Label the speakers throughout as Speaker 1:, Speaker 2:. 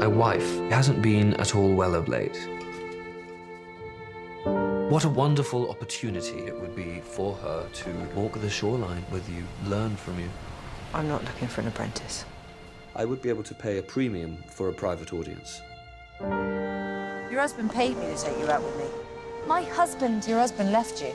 Speaker 1: My wife hasn't been at all well of late. What a wonderful opportunity it would be for her to walk the shoreline with you, learn from you.
Speaker 2: I'm not looking for an apprentice.
Speaker 1: I would be able to pay a premium for a private audience.
Speaker 2: Your husband paid me to take you out with me. Your husband left you.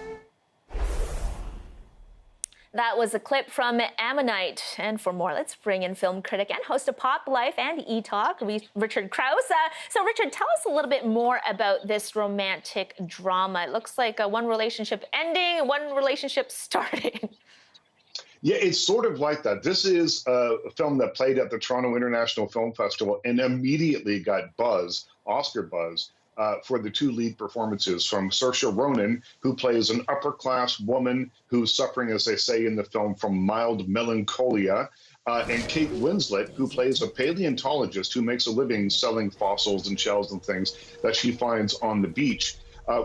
Speaker 3: That was a clip from Ammonite. And for more, let's bring in film critic and host of Pop Life and E-Talk, Richard Crouse. So Richard, tell us a little bit more about this romantic drama. It looks like one relationship ending and one relationship starting.
Speaker 4: Yeah, it's sort of like that. This is a film that played at the Toronto International Film Festival and immediately got Oscar buzz, for the two lead performances from Saoirse Ronan, who plays an upper-class woman who's suffering, as they say in the film, from mild melancholia, and Kate Winslet, who plays a paleontologist who makes a living selling fossils and shells and things that she finds on the beach.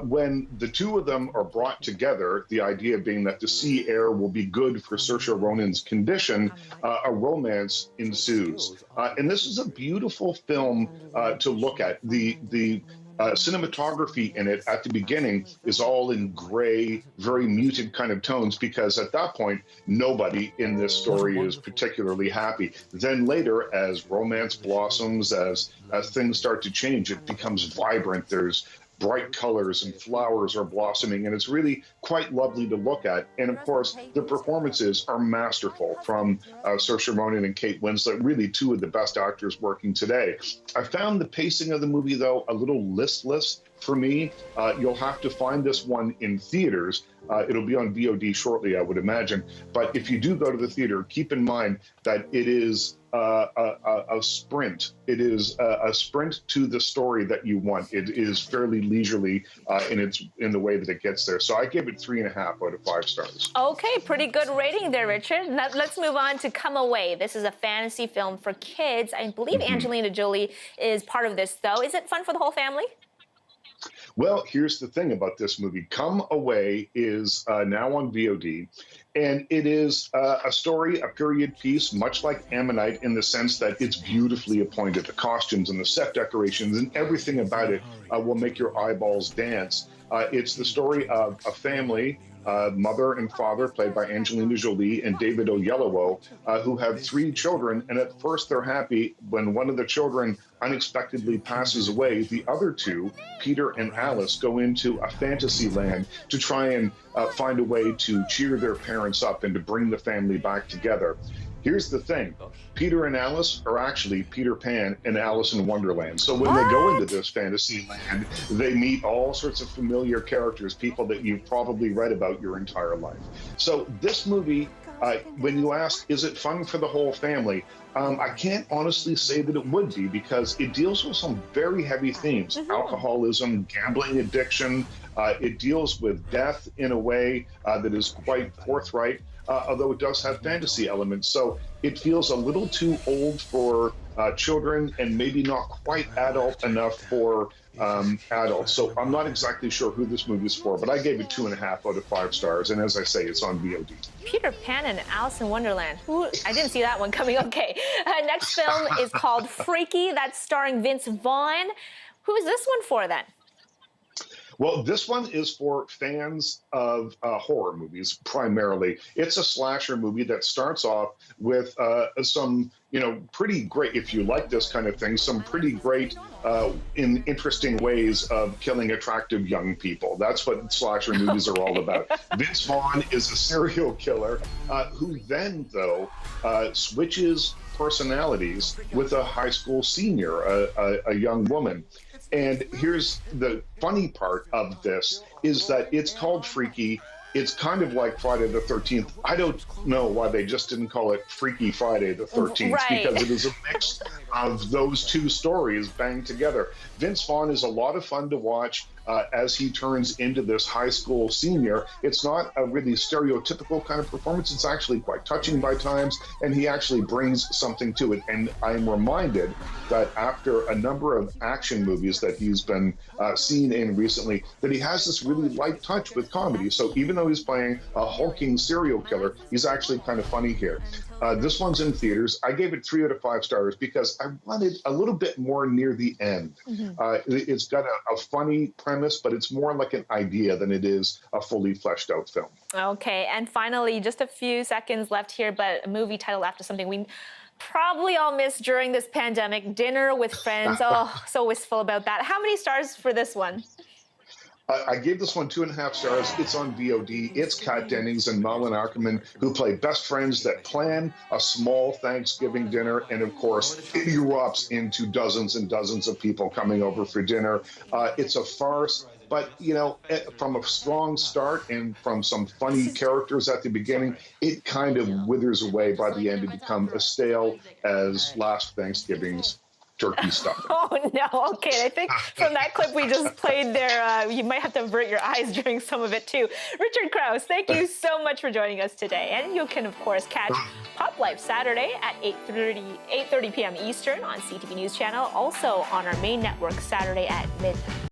Speaker 4: When the two of them are brought together, the idea being that the sea air will be good for Saoirse Ronan's condition, a romance ensues. And this is a beautiful film to look at. The cinematography in it at the beginning is all in gray, very muted kind of tones, because at that point, nobody in this story is particularly happy. Then later, as romance blossoms, as things start to change, it becomes vibrant. There's bright colors and flowers are blossoming, and it's really quite lovely to look at. And of course, the performances are masterful from Saoirse Ronan and Kate Winslet, really two of the best actors working today. I found the pacing of the movie, though, a little listless for me. You'll have to find this one in theaters. It'll be on VOD shortly, I would imagine. But if you do go to the theater, keep in mind that it is a sprint. It is a sprint to the story that you want. It is fairly leisurely in the way that it gets there. So I give it 3.5 out of 5 stars.
Speaker 3: Okay, pretty good rating there, Richard. Now, let's move on to Come Away. This is a fantasy film for kids. I believe Angelina Jolie is part of this, though. Is it fun for the whole family?
Speaker 4: Well, here's the thing about this movie. Come Away is now on VOD, and it is a story, a period piece, much like Ammonite, in the sense that it's beautifully appointed. The costumes and the set decorations and everything about it will make your eyeballs dance. It's the story of a family, mother and father, played by Angelina Jolie and David Oyelowo, who have 3 children. And at first they're happy. When one of the children unexpectedly passes away, the other 2, Peter and Alice, go into a fantasy land to try and find a way to cheer their parents up and to bring the family back together. Here's the thing. Peter and Alice are actually Peter Pan and Alice in Wonderland. So when they go into this fantasy land, they meet all sorts of familiar characters, people that you've probably read about your entire life. So this movie, when you ask, is it fun for the whole family? I can't honestly say that it would be, because it deals with some very heavy themes. Alcoholism, gambling addiction. It deals with death in a way that is quite forthright. Although it does have fantasy elements. So it feels a little too old for children and maybe not quite adult enough for adults. So I'm not exactly sure who this movie is for, but I gave it 2.5 out of 5 stars. And as I say, it's on VOD.
Speaker 3: Peter Pan and Alice in Wonderland. Ooh, I didn't see that one coming. Okay. Next film is called Freaky. That's starring Vince Vaughn. Who is this one for then?
Speaker 4: Well, this one is for fans of horror movies, primarily. It's a slasher movie that starts off with some, pretty great, if you like this kind of thing, some pretty great, interesting ways of killing attractive young people. That's what slasher movies are all about. Vince Vaughn is a serial killer who then, though, switches personalities with a high school senior, a young woman. And here's the funny part of this, is that it's called Freaky. It's kind of like Friday the 13th. I don't know why they just didn't call it Freaky Friday the 13th, because it is a mix of those two stories banged together. Vince Vaughn is a lot of fun to watch as he turns into this high school senior. It's not a really stereotypical kind of performance. It's actually quite touching by times, and he actually brings something to it. And I'm reminded that after a number of action movies that he's been seen in recently, that he has this really light touch with comedy. So even though he's playing a hulking serial killer, he's actually kind of funny here. This one's in theaters. I gave it 3 out of 5 stars because I wanted a little bit more near the end. It's got a funny premise, but it's more like an idea than it is a fully fleshed out film.
Speaker 3: Okay, and finally, just a few seconds left here, but a movie title after something we probably all missed during this pandemic, Dinner with Friends. Oh, so wistful about that. How many stars for this one?
Speaker 4: I gave this one 2.5 stars. It's on VOD. It's Kat Dennings and Malin Ackerman, who play best friends that plan a small Thanksgiving dinner. And of course, it erupts into dozens and dozens of people coming over for dinner. It's a farce. But, you know, from a strong start and from some funny characters at the beginning, it kind of withers away by the end to become as stale as last Thanksgiving's turkey stuffing.
Speaker 3: Oh, no. Okay, I think from that clip we just played there, you might have to avert your eyes during some of it, too. Richard Crouse, thank you so much for joining us today. And you can, of course, catch Pop Life Saturday at 8:30 p.m. Eastern on CTV News Channel, also on our main network Saturday at midnight.